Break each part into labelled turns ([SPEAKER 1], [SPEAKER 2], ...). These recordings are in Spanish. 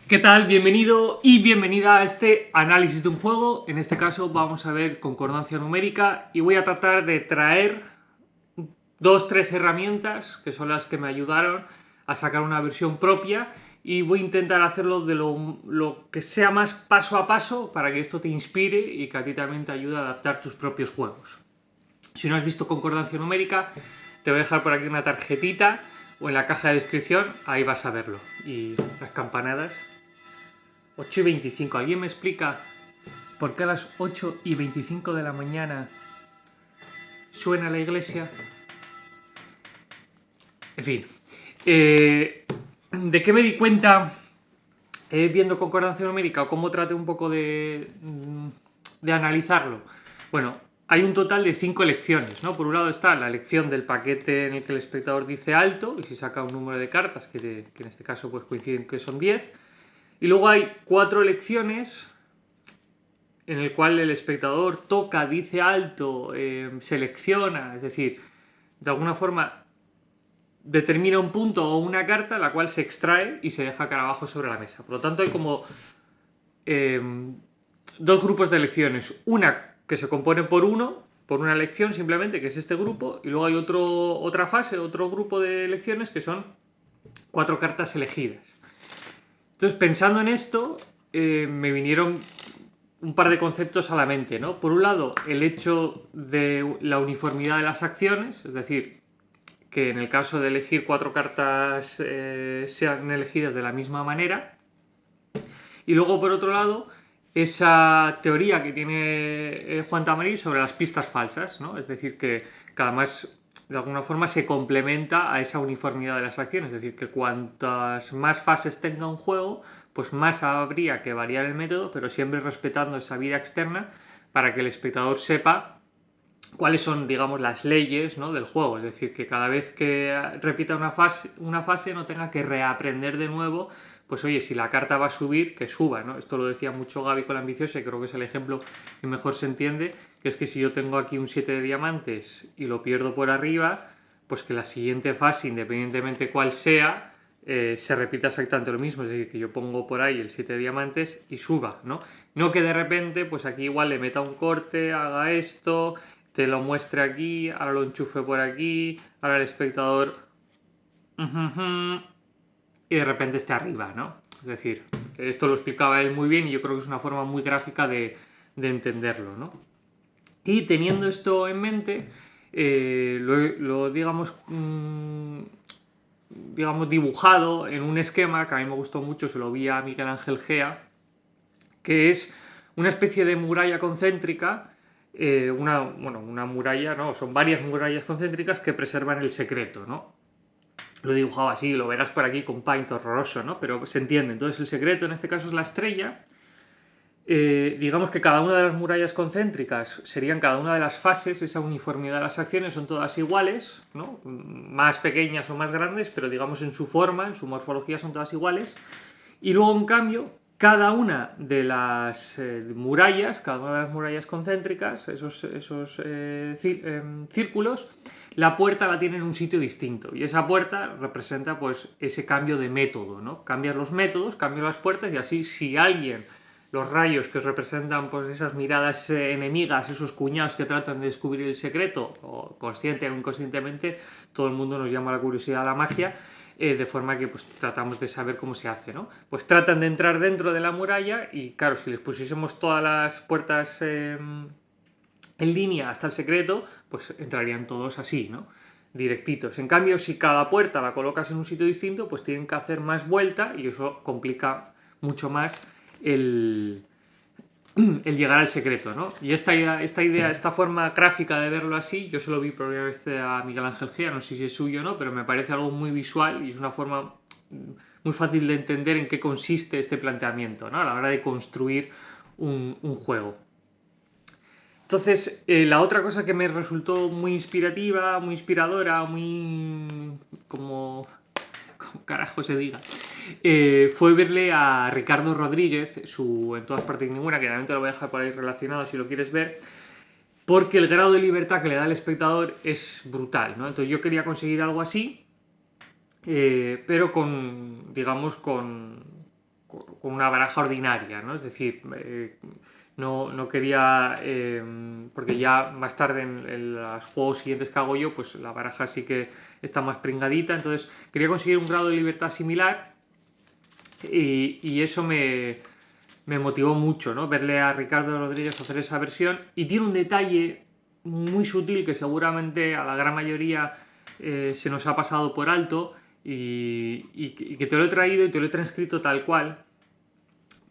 [SPEAKER 1] ¿Qué tal? Bienvenido y bienvenida a este análisis de un juego. En este caso vamos a ver concordancia numérica y voy a tratar de traer 2-3 herramientas que son las que me ayudaron a sacar una versión propia y voy a intentar hacerlo de lo que sea más paso a paso para que esto te inspire y que a ti también te ayude a adaptar tus propios juegos. Si no has visto concordancia numérica, te voy a dejar por aquí una tarjetita o en la caja de descripción, ahí vas a verlo. Y las campanadas. 8:25. ¿Alguien me explica por qué a las 8:25 de la mañana suena la iglesia? En fin. ¿De qué me di cuenta viendo concordancia numérica o cómo traté un poco de analizarlo? Bueno, hay un total de 5 elecciones, ¿no? Por un lado está la elección del paquete en el que el espectador dice alto y si saca un número de cartas, que en este caso pues coinciden que son 10. Y luego hay 4 elecciones en el cual el espectador toca, dice alto, selecciona, es decir, de alguna forma determina un punto o una carta, la cual se extrae y se deja cara abajo sobre la mesa. Por lo tanto, hay como 2 grupos de elecciones. Una que se compone por una elección simplemente, que es este grupo, y luego hay otra fase, otro grupo de elecciones que son 4 cartas elegidas. Entonces, pensando en esto, me vinieron un par de conceptos a la mente, ¿no? Por un lado, el hecho de la uniformidad de las acciones, es decir, que en el caso de elegir 4 cartas sean elegidas de la misma manera. Y luego, por otro lado, esa teoría que tiene Juan Tamarí sobre las pistas falsas, ¿no? Es decir, que cada más de alguna forma se complementa a esa uniformidad de las acciones, es decir, que cuantas más fases tenga un juego, pues más habría que variar el método, pero siempre respetando esa vida externa para que el espectador sepa cuáles son, digamos, las leyes, ¿no?, del juego, es decir, que cada vez que repita una fase no tenga que reaprender de nuevo, pues oye, si la carta va a subir, que suba, ¿no? Esto lo decía mucho Gaby con la ambiciosa y creo que es el ejemplo que mejor se entiende, que es que si yo tengo aquí un 7 de diamantes y lo pierdo por arriba, pues que la siguiente fase, independientemente cuál sea, se repita exactamente lo mismo, es decir, que yo pongo por ahí el 7 de diamantes y suba, ¿no? No que de repente, pues aquí igual le meta un corte, haga esto, te lo muestre aquí, ahora lo enchufe por aquí, ahora el espectador y de repente esté arriba, ¿no? Es decir, esto lo explicaba él muy bien y yo creo que es una forma muy gráfica de entenderlo, ¿no? Y teniendo esto en mente, lo digamos dibujado en un esquema que a mí me gustó mucho, se lo vi a Miguel Ángel Gea, que es una especie de muralla concéntrica, una muralla, no, son varias murallas concéntricas que preservan el secreto, ¿no? Lo he dibujado así, lo verás por aquí con paint horroroso, ¿no? Pero se entiende. Entonces el secreto en este caso es la estrella. Digamos que cada una de las murallas concéntricas serían cada una de las fases, esa uniformidad de las acciones son todas iguales, ¿no? Más pequeñas o más grandes, pero digamos en su forma, en su morfología son todas iguales. Y luego, en cambio, cada una de las murallas, cada una de las murallas concéntricas, esos círculos, la puerta la tiene en un sitio distinto. Y esa puerta representa pues ese cambio de método, ¿no? Cambias los métodos, cambias las puertas y así si alguien, los rayos que representan pues esas miradas enemigas, esos cuñados que tratan de descubrir el secreto, o consciente o inconscientemente, todo el mundo nos llama la curiosidad a la magia, de forma que pues tratamos de saber cómo se hace, ¿no? Pues tratan de entrar dentro de la muralla y claro, si les pusiésemos todas las puertas en línea hasta el secreto, pues entrarían todos así, ¿no? Directitos. En cambio, si cada puerta la colocas en un sitio distinto, pues tienen que hacer más vuelta y eso complica mucho más el llegar al secreto, ¿no? Y esta idea, esta forma gráfica de verlo así, yo se lo vi por primera vez a Miguel Ángel Gea, no sé si es suyo o no, pero me parece algo muy visual y es una forma muy fácil de entender en qué consiste este planteamiento, ¿no? A la hora de construir un juego. Entonces, la otra cosa que me resultó muy inspirativa, muy inspiradora, muy... como carajo se diga, fue verle a Ricardo Rodríguez, En todas partes y ninguna, que también te lo voy a dejar por ahí relacionado si lo quieres ver, porque el grado de libertad que le da al espectador es brutal, ¿no? Entonces yo quería conseguir algo así, pero con, digamos, con con una baraja ordinaria, ¿no? Es decir, no quería, porque ya más tarde en los juegos siguientes que hago yo, pues la baraja sí que está más pringadita, entonces quería conseguir un grado de libertad similar y eso me motivó mucho, ¿no? Verle a Ricardo Rodríguez hacer esa versión, y tiene un detalle muy sutil que seguramente a la gran mayoría se nos ha pasado por alto y que te lo he traído y te lo he transcrito tal cual,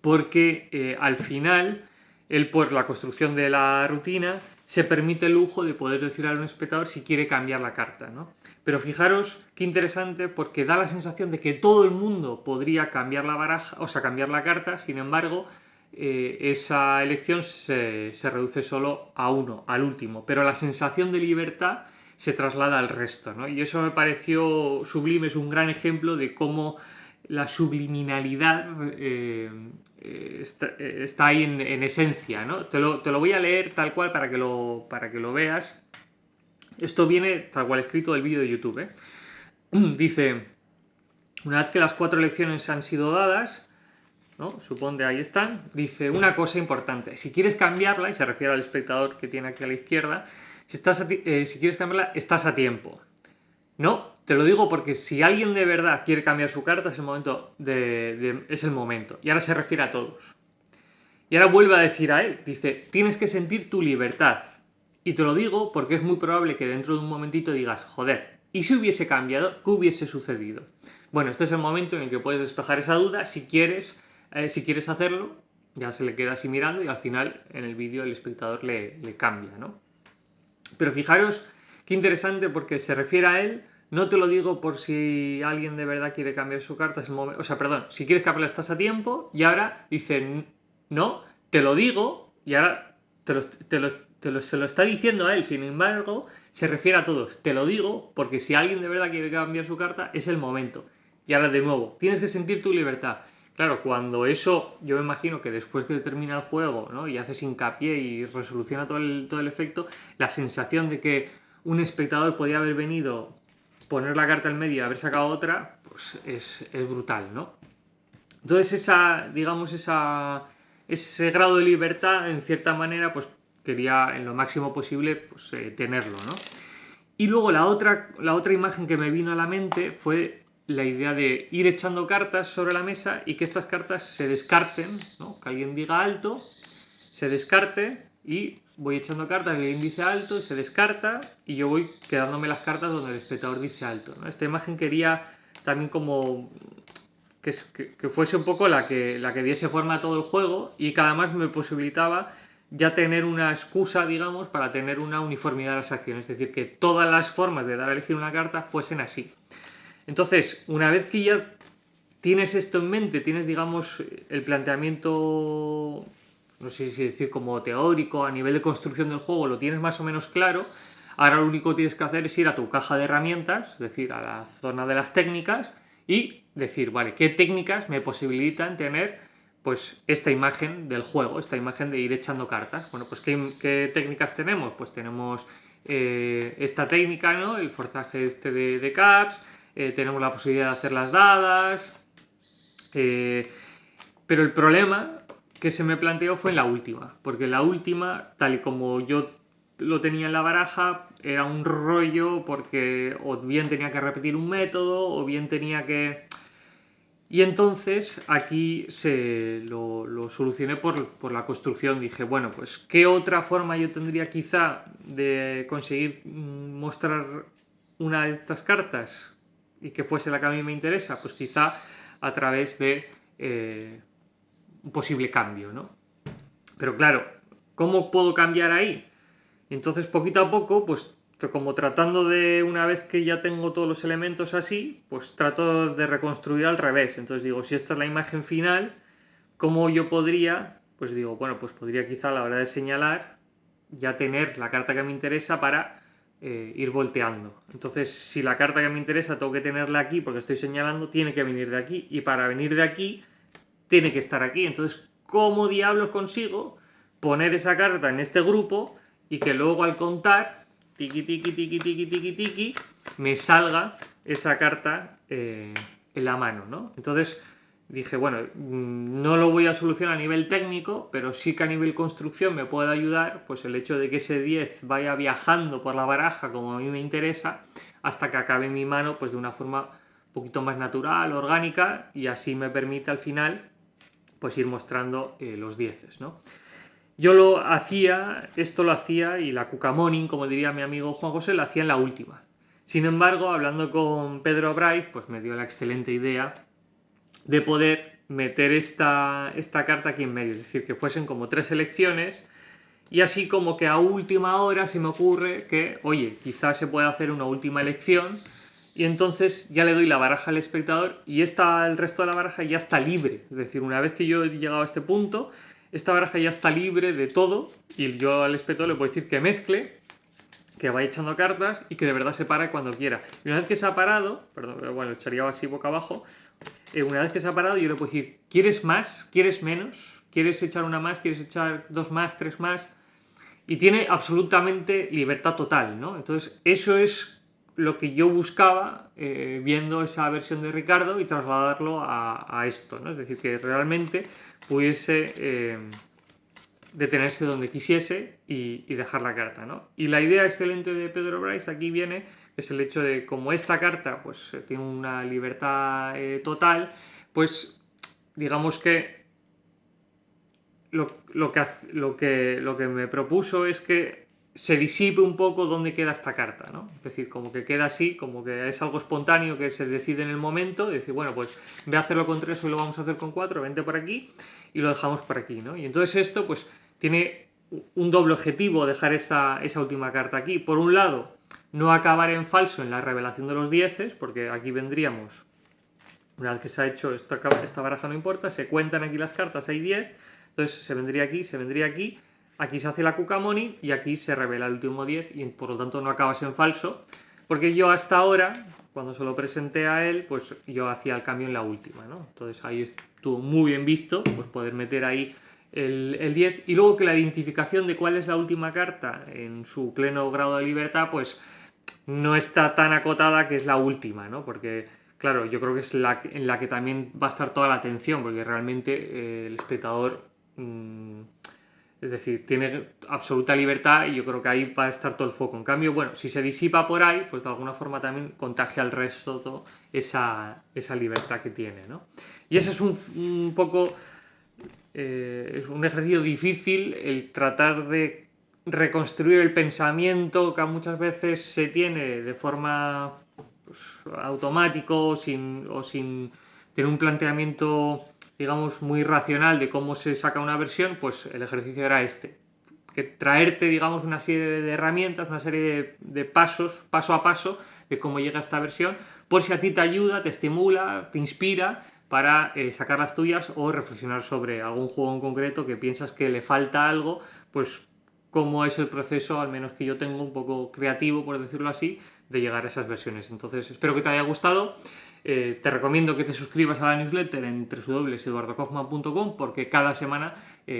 [SPEAKER 1] porque al final él, por la construcción de la rutina, se permite el lujo de poder decirle a un espectador si quiere cambiar la carta, ¿no? Pero fijaros qué interesante, porque da la sensación de que todo el mundo podría cambiar la baraja, o sea, cambiar la carta. Sin embargo, esa elección se reduce solo a uno, al último, pero la sensación de libertad se traslada al resto, ¿no? Y eso me pareció sublime, es un gran ejemplo de cómo la subliminalidad está ahí en esencia, ¿no? Te lo voy a leer tal cual para que lo veas. Esto viene tal cual escrito del vídeo de YouTube, ¿eh? Dice: una vez que las 4 elecciones han sido dadas, ¿no? Suponte ahí están, dice una cosa importante: si quieres cambiarla, y se refiere al espectador que tiene aquí a la izquierda, si quieres cambiarla, estás a tiempo. No, te lo digo porque si alguien de verdad quiere cambiar su carta, es el momento. Es el momento. Y ahora se refiere a todos. Y ahora vuelve a decir a él, dice: tienes que sentir tu libertad. Y te lo digo porque es muy probable que dentro de un momentito digas: joder, ¿y si hubiese cambiado? ¿Qué hubiese sucedido? Bueno, este es el momento en el que puedes despejar esa duda. Si quieres hacerlo, ya se le queda así mirando y al final en el vídeo el espectador le cambia, ¿no? Pero fijaros qué interesante, porque se refiere a él. No te lo digo por si alguien de verdad quiere cambiar su carta, es el momento. O sea, perdón, si quieres cambiarla estás a tiempo. Y ahora dice: no, te lo digo. Y ahora se lo está diciendo a él. Sin embargo, se refiere a todos. Te lo digo porque si alguien de verdad quiere cambiar su carta, es el momento. Y ahora de nuevo, tienes que sentir tu libertad. Claro, cuando eso, yo me imagino que después que termina el juego, ¿no?, y haces hincapié y resoluciona todo el efecto, la sensación de que un espectador podía haber venido, poner la carta en medio y haber sacado otra, pues es brutal, ¿no? Entonces ese grado de libertad, en cierta manera, pues quería en lo máximo posible pues, tenerlo, ¿no? Y luego la otra imagen que me vino a la mente fue la idea de ir echando cartas sobre la mesa y que estas cartas se descarten, ¿no? Que alguien diga alto, se descarte, y voy echando cartas, alguien dice alto, se descarta y yo voy quedándome las cartas donde el espectador dice alto, ¿no? Esta imagen quería también como que fuese un poco la que diese forma a todo el juego, y que además me posibilitaba ya tener una excusa, digamos, para tener una uniformidad de las acciones, es decir, que todas las formas de dar a elegir una carta fuesen así. Entonces, una vez que ya tienes esto en mente, tienes, digamos, el planteamiento, no sé si decir como teórico, a nivel de construcción del juego, lo tienes más o menos claro, ahora lo único que tienes que hacer es ir a tu caja de herramientas, es decir, a la zona de las técnicas, y decir, vale, ¿qué técnicas me posibilitan tener pues esta imagen del juego, esta imagen de ir echando cartas? Bueno, pues ¿qué técnicas tenemos? Pues tenemos esta técnica, ¿no?, el forzaje este de caps, tenemos la posibilidad de hacer las dadas, pero el problema que se me planteó fue en la última, porque la última, tal y como yo lo tenía en la baraja, era un rollo, porque o bien tenía que repetir un método o bien tenía que... Y entonces aquí lo solucioné por la construcción. Dije, bueno, pues ¿qué otra forma yo tendría quizá de conseguir mostrar una de estas cartas y que fuese la que a mí me interesa? Pues quizá a través de un posible cambio, ¿no? Pero claro, ¿cómo puedo cambiar ahí? Entonces, poquito a poco, pues como tratando de, una vez que ya tengo todos los elementos así, pues trato de reconstruir al revés. Entonces digo, si esta es la imagen final, ¿cómo yo podría? Pues digo, bueno, pues podría quizá a la hora de señalar ya tener la carta que me interesa para ir volteando. Entonces, si la carta que me interesa tengo que tenerla aquí porque estoy señalando, tiene que venir de aquí, y para venir de aquí tiene que estar aquí. Entonces, ¿cómo diablos consigo poner esa carta en este grupo y que luego al contar, tiqui, tiqui, tiqui, tiqui, tiqui, tiqui, me salga esa carta en la mano, ¿no? Entonces, dije, bueno, no lo voy a solucionar a nivel técnico, pero sí que a nivel construcción me puede ayudar, pues el hecho de que ese 10 vaya viajando por la baraja como a mí me interesa, hasta que acabe en mi mano, pues de una forma un poquito más natural, orgánica, y así me permite al final, pues ir mostrando los 10, ¿no? Yo esto lo hacía, y la Cucamoning, como diría mi amigo Juan José, lo hacía en la última. Sin embargo, hablando con Pedro Bryce, pues me dio la excelente idea de poder meter esta carta aquí en medio, es decir, que fuesen como 3 elecciones, y así como que a última hora se me ocurre que, oye, quizás se puede hacer una última elección, y entonces ya le doy la baraja al espectador y el resto de la baraja ya está libre. Es decir, una vez que yo he llegado a este punto, esta baraja ya está libre de todo, y yo al espectador le puedo decir que mezcle, que vaya echando cartas y que de verdad se pare cuando quiera. Y una vez que se ha parado, perdón, bueno, echaría así boca abajo, una vez que se ha parado yo le puedo decir, ¿quieres más? ¿Quieres menos? ¿Quieres echar una más? ¿Quieres echar 2 más? ¿3 más? Y tiene absolutamente libertad total, ¿no? Entonces eso es lo que yo buscaba viendo esa versión de Ricardo y trasladarlo a esto, ¿no? Es decir, que realmente pudiese detenerse donde quisiese y dejar la carta, ¿no? Y la idea excelente de Pedro Bryce aquí viene, es el hecho de como esta carta pues tiene una libertad total, pues digamos que lo que me propuso es que se disipe un poco dónde queda esta carta, ¿no? Es decir, como que queda así, como que es algo espontáneo que se decide en el momento, decir, bueno, pues en vez de hacerlo con 3 hoy lo vamos a hacer con 4, vente por aquí y lo dejamos por aquí, ¿no? Y entonces esto pues tiene un doble objetivo, dejar esa última carta aquí. Por un lado, no acabar en falso en la revelación de los 10, porque aquí vendríamos, una vez que se ha hecho esta baraja no importa, se cuentan aquí las cartas, hay 10, entonces se vendría aquí, aquí se hace la Cucamoning y aquí se revela el último 10 y por lo tanto no acabas en falso, porque yo hasta ahora, cuando se lo presenté a él, pues yo hacía el cambio en la última, ¿no? Entonces ahí estuvo muy bien visto, pues poder meter ahí el 10, y luego que la identificación de cuál es la última carta en su pleno grado de libertad, pues no está tan acotada que es la última, ¿no? Porque, claro, yo creo que es en la que también va a estar toda la atención, porque realmente el espectador, es decir, tiene absoluta libertad y yo creo que ahí va a estar todo el foco. En cambio, bueno, si se disipa por ahí, pues de alguna forma también contagia al resto esa libertad que tiene, ¿no? Y ese es un poco... es un ejercicio difícil el tratar de reconstruir el pensamiento que muchas veces se tiene de forma pues, automático o sin tener un planteamiento, digamos, muy racional de cómo se saca una versión. Pues el ejercicio era que traerte, digamos, una serie de herramientas, una serie de pasos, paso a paso, de cómo llega esta versión, por si a ti te ayuda, te estimula, te inspira para sacar las tuyas o reflexionar sobre algún juego en concreto que piensas que le falta algo, pues cómo es el proceso, al menos que yo tengo un poco creativo, por decirlo así, de llegar a esas versiones. Entonces, espero que te haya gustado. Te recomiendo que te suscribas a la newsletter en www.eduardokofman.com porque cada semana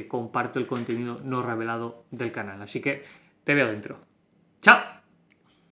[SPEAKER 1] comparto el contenido no revelado del canal. Así que te veo dentro. ¡Chao!